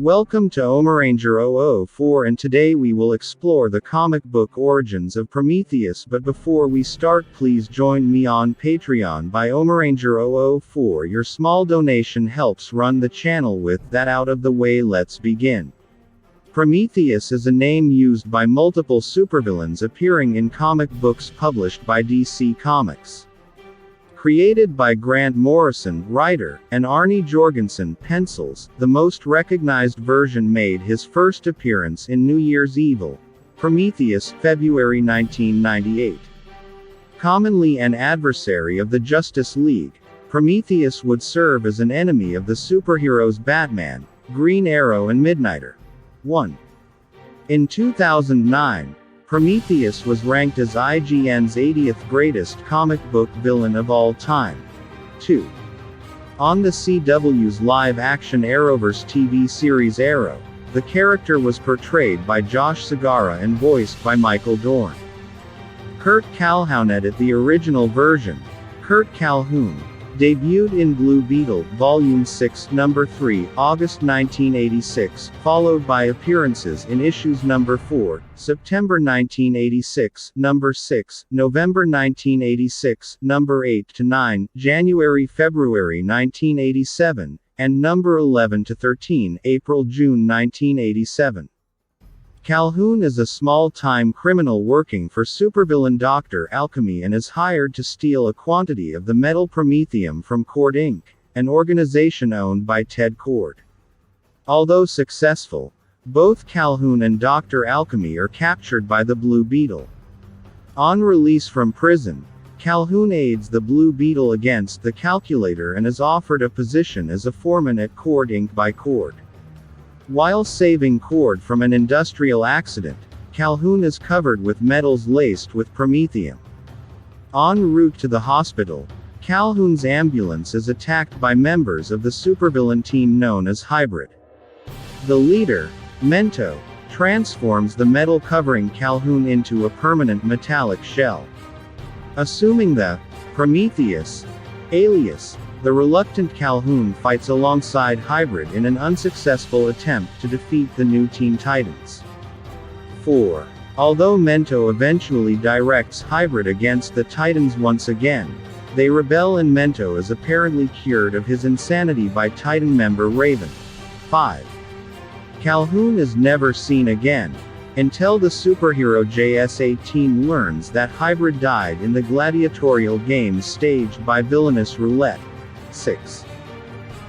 Welcome to Omaranger004, and today we will explore the comic book origins of Prometheus. But before we start, please join me on Patreon by Omaranger004. Your small donation helps run the channel. With that out of the way, let's begin. Prometheus is a name used by multiple supervillains appearing in comic books published by DC Comics. Created by Grant Morrison, writer, and Arnie Jorgensen, pencils, the most recognized version made his first appearance in New Year's Evil, Prometheus, February 1998. Commonly an adversary of the Justice League, Prometheus would serve as an enemy of the superheroes Batman, Green Arrow and Midnighter. 1. In 2009, Prometheus was ranked as IGN's 80th greatest comic book villain of all time. 2. On the CW's live-action Arrowverse TV series Arrow, the character was portrayed by Josh Segarra and voiced by Michael Dorn. Kurt Calhoun. At the original version, Kurt Calhoun debuted in Blue Beetle, Volume 6, Number 3, August 1986, followed by appearances in issues Number 4, September 1986, Number 6, November 1986, Number 8-9, January-February 1987, and Number 11-13, April-June 1987. Calhoun is a small-time criminal working for supervillain Dr. Alchemy and is hired to steal a quantity of the metal promethium from Cord Inc., an organization owned by Ted Cord. Although successful, both Calhoun and Dr. Alchemy are captured by the Blue Beetle. On release from prison, Calhoun aids the Blue Beetle against the Calculator and is offered a position as a foreman at Cord Inc. by Cord. While saving Cord from an industrial accident, Calhoun is covered with metals laced with promethium. En route to the hospital, Calhoun's ambulance is attacked by members of the supervillain team known as Hybrid. The leader, Mento, transforms the metal covering Calhoun into a permanent metallic shell. Assuming the Prometheus alias, the reluctant Calhoun fights alongside Hybrid in an unsuccessful attempt to defeat the new Teen Titans. 4. Although Mento eventually directs Hybrid against the Titans once again, they rebel and Mento is apparently cured of his insanity by Titan member Raven. 5. Calhoun is never seen again, until the superhero JS-18 learns that Hybrid died in the gladiatorial games staged by villainous Roulette. 6.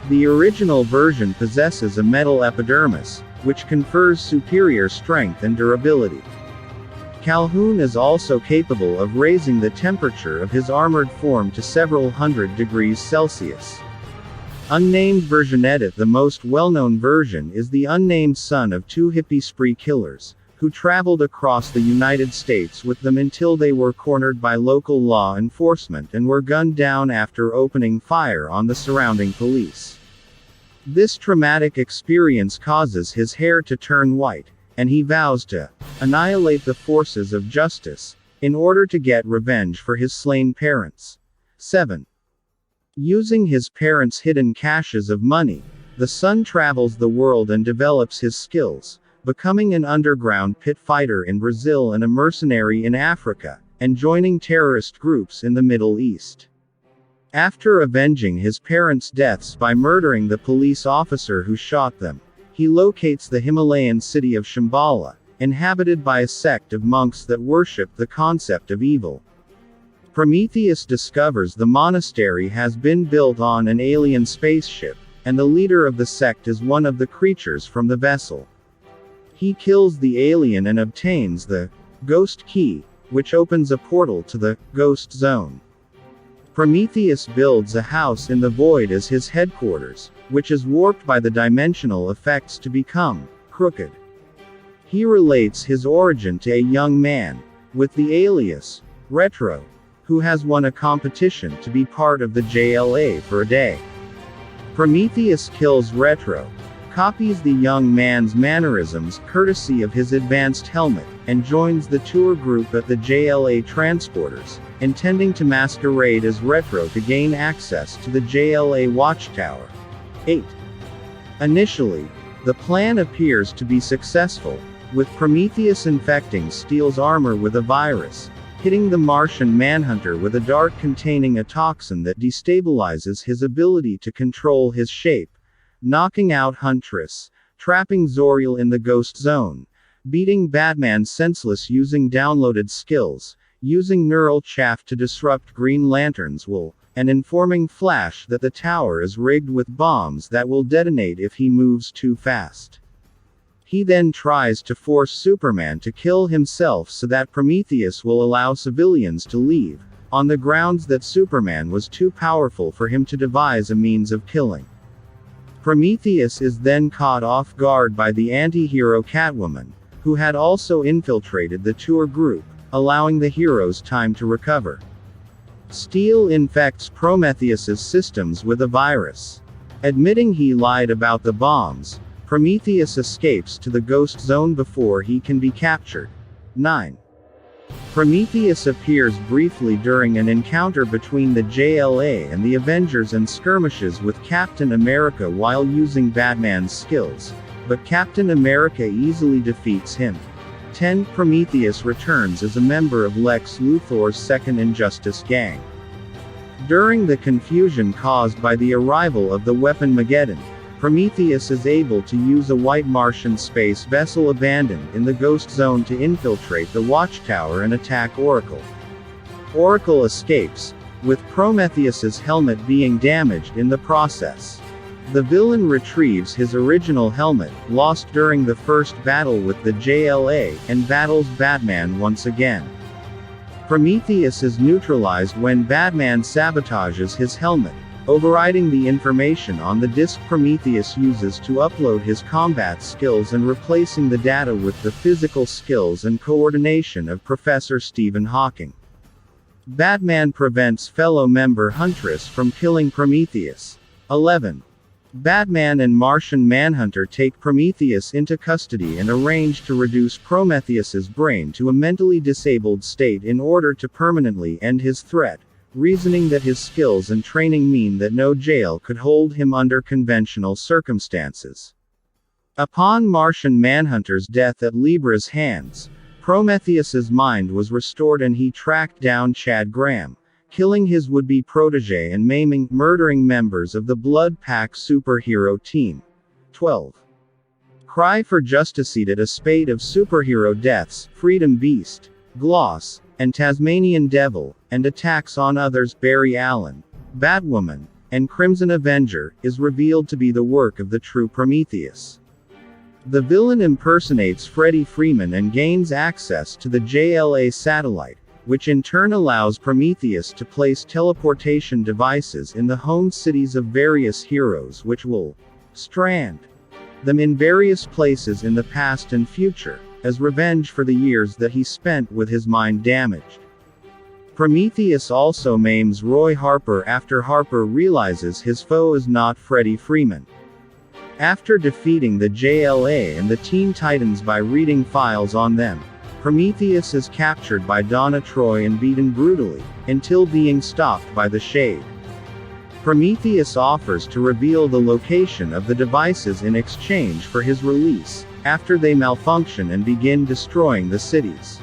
The original version possesses a metal epidermis, which confers superior strength and durability. Calhoun is also capable of raising the temperature of his armored form to several hundred degrees Celsius. Unnamed version. Edit. The most well-known version is the unnamed son of two hippie spree killers, who traveled across the United States with them until they were cornered by local law enforcement and were gunned down after opening fire on the surrounding police. This traumatic experience causes his hair to turn white, and he vows to annihilate the forces of justice in order to get revenge for his slain parents. 7. Using his parents' hidden caches of money, the son travels the world and develops his skills, becoming an underground pit fighter in Brazil and a mercenary in Africa, and joining terrorist groups in the Middle East. After avenging his parents' deaths by murdering the police officer who shot them, he locates the Himalayan city of Shambhala, inhabited by a sect of monks that worship the concept of evil. Prometheus discovers the monastery has been built on an alien spaceship, and the leader of the sect is one of the creatures from the vessel. He kills the alien and obtains the Ghost Key, which opens a portal to the Ghost Zone. Prometheus builds a house in the void as his headquarters, which is warped by the dimensional effects to become crooked. He relates his origin to a young man, with the alias Retro, who has won a competition to be part of the JLA for a day. Prometheus kills Retro, copies the young man's mannerisms courtesy of his advanced helmet, and joins the tour group at the JLA transporters, intending to masquerade as Retro to gain access to the JLA watchtower. 8. Initially, The plan appears to be successful, with Prometheus infecting Steel's armor with a virus, hitting the Martian Manhunter with a dart containing a toxin that destabilizes his ability to control his shape, knocking out Huntress, trapping Zoriel in the Ghost Zone, beating Batman senseless using downloaded skills, using neural chaff to disrupt Green Lantern's will, and informing Flash that the tower is rigged with bombs that will detonate if he moves too fast. He then tries to force Superman to kill himself so that Prometheus will allow civilians to leave, on the grounds that Superman was too powerful for him to devise a means of killing. Prometheus is then caught off guard by the anti-hero Catwoman, who had also infiltrated the tour group, allowing the heroes time to recover. Steel infects Prometheus's systems with a virus. Admitting he lied about the bombs, Prometheus escapes to the Ghost Zone before he can be captured. 9. Prometheus appears briefly during an encounter between the JLA and the Avengers and skirmishes with Captain America while using Batman's skills, but Captain America easily defeats him. 10. Prometheus returns as a member of Lex Luthor's Second Injustice gang. During the confusion caused by the arrival of the weapon Mageddon, Prometheus is able to use a white Martian space vessel abandoned in the Ghost Zone to infiltrate the Watchtower and attack Oracle. Oracle escapes, with Prometheus's helmet being damaged in the process. The villain retrieves his original helmet, lost during the first battle with the JLA, and battles Batman once again. Prometheus is neutralized when Batman sabotages his helmet, overriding the information on the disk Prometheus uses to upload his combat skills and replacing the data with the physical skills and coordination of Professor Stephen Hawking. Batman prevents fellow member Huntress from killing Prometheus. 11. Batman and Martian Manhunter take Prometheus into custody and arrange to reduce Prometheus's brain to a mentally disabled state in order to permanently end his threat, reasoning that his skills and training mean that no jail could hold him under conventional circumstances. Upon Martian Manhunter's death at Libra's hands, Prometheus's mind was restored and he tracked down Chad Graham, killing his would-be protege and murdering members of the Blood Pack superhero team. 12. Cry for Justice. At a spate of superhero deaths, Freedom Beast, Gloss, and Tasmanian Devil, and attacks on others, Barry Allen, Batwoman, and Crimson Avenger, is revealed to be the work of the true Prometheus. The villain impersonates Freddie Freeman and gains access to the JLA satellite, which in turn allows Prometheus to place teleportation devices in the home cities of various heroes which will strand them in various places in the past and future, as revenge for the years that he spent with his mind damaged. Prometheus also maims Roy Harper after Harper realizes his foe is not Freddie Freeman. After defeating the JLA and the Teen Titans by reading files on them, Prometheus is captured by Donna Troy and beaten brutally, until being stopped by the Shade. Prometheus offers to reveal the location of the devices in exchange for his release, after they malfunction and begin destroying the cities.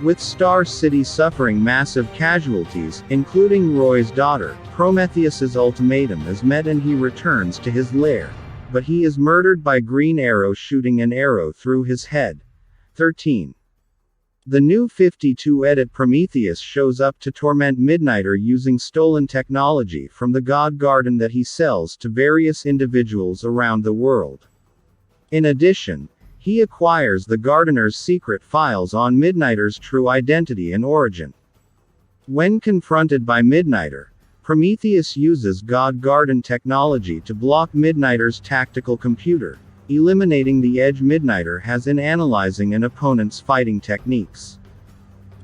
With Star City suffering massive casualties, including Roy's daughter, Prometheus's ultimatum is met and he returns to his lair, but he is murdered by Green Arrow shooting an arrow through his head. 13. The new 52 edit Prometheus shows up to torment Midnighter using stolen technology from the God Garden that he sells to various individuals around the world. In addition, he acquires the Gardener's secret files on Midnighter's true identity and origin. When confronted by Midnighter, Prometheus uses God Garden technology to block Midnighter's tactical computer, eliminating the edge Midnighter has in analyzing an opponent's fighting techniques.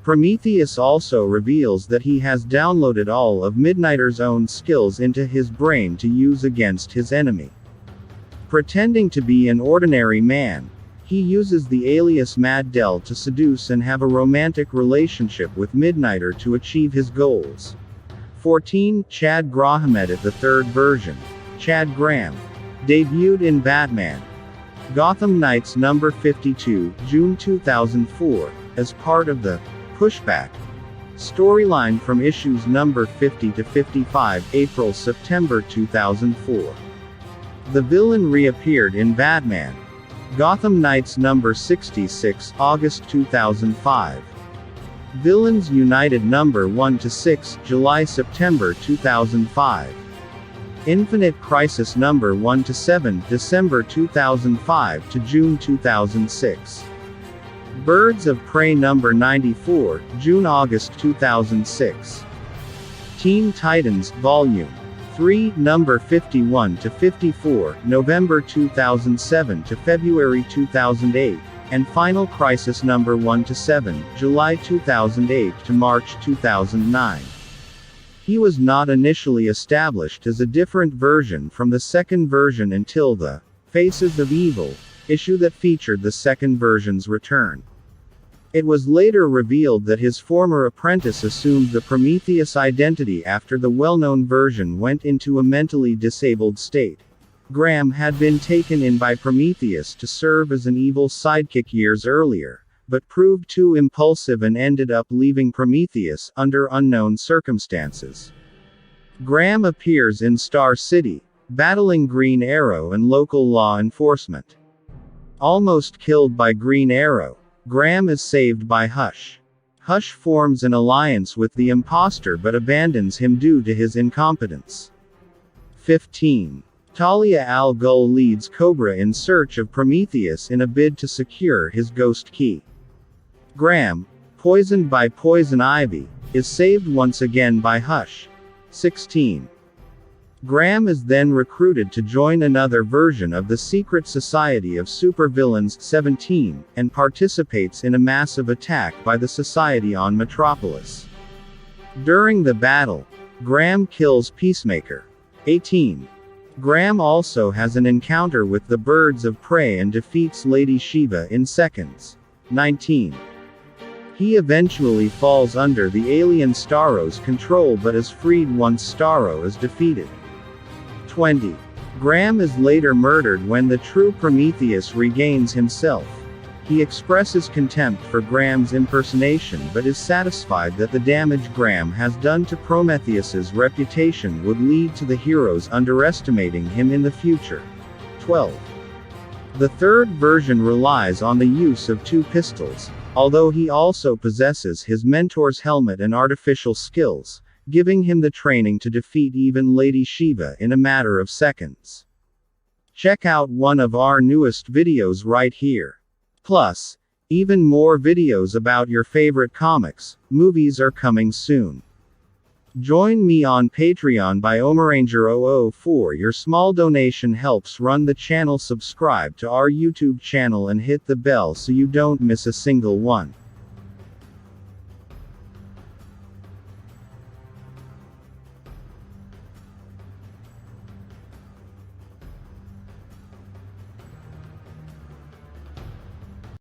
Prometheus also reveals that he has downloaded all of Midnighter's own skills into his brain to use against his enemy. Pretending to be an ordinary man, he uses the alias Mad Dell to seduce and have a romantic relationship with Midnighter to achieve his goals. 14. Chad Graham edit. The third version, Chad Graham, debuted in Batman, Gotham Knights number 52, June 2004, as part of the Pushback storyline from issues number 50 to 55, April-September 2004. The villain reappeared in Batman. Gotham Knights number 66, August 2005. Villains United number 1 to 6, July-September 2005. Infinite Crisis number 1 to 7, December 2005 to June 2006. Birds of Prey number 94, June-August 2006. Teen Titans, Volume 3, number 51 to 54, November 2007 to February 2008, and Final Crisis number 1 to 7, July 2008 to March 2009. He was not initially established as a different version from the second version until the Faces of Evil issue that featured the second version's return. It was later revealed that his former apprentice assumed the Prometheus identity after the well-known version went into a mentally disabled state. Graham had been taken in by Prometheus to serve as an evil sidekick years earlier, but proved too impulsive and ended up leaving Prometheus under unknown circumstances. Graham appears in Star City, battling Green Arrow and local law enforcement. Almost killed by Green Arrow, Graham is saved by Hush. Hush forms an alliance with the imposter but abandons him due to his incompetence. 15. Talia al Ghul leads Cobra in search of Prometheus in a bid to secure his ghost key. Graham, poisoned by poison ivy, is saved once again by Hush. 16. Graham is then recruited to join another version of the Secret Society of Supervillains 17, and participates in a massive attack by the Society on Metropolis. During the battle, Graham kills Peacemaker. 18. Graham also has an encounter with the Birds of Prey and defeats Lady Shiva in seconds. 19. He eventually falls under the alien Starro's control but is freed once Starro is defeated. 20. Graham is later murdered when the true Prometheus regains himself. He expresses contempt for Graham's impersonation but is satisfied that the damage Graham has done to Prometheus's reputation would lead to the heroes underestimating him in the future. 12. The third version relies on the use of two pistols, although he also possesses his mentor's helmet and artificial skills, giving him the training to defeat even Lady Shiva in a matter of seconds. Check out one of our newest videos right here. Plus, even more videos about your favorite comics, movies are coming soon. Join me on Patreon by Omaranger004. Your small donation helps run the channel. Subscribe to our YouTube channel and hit the bell so you don't miss a single one.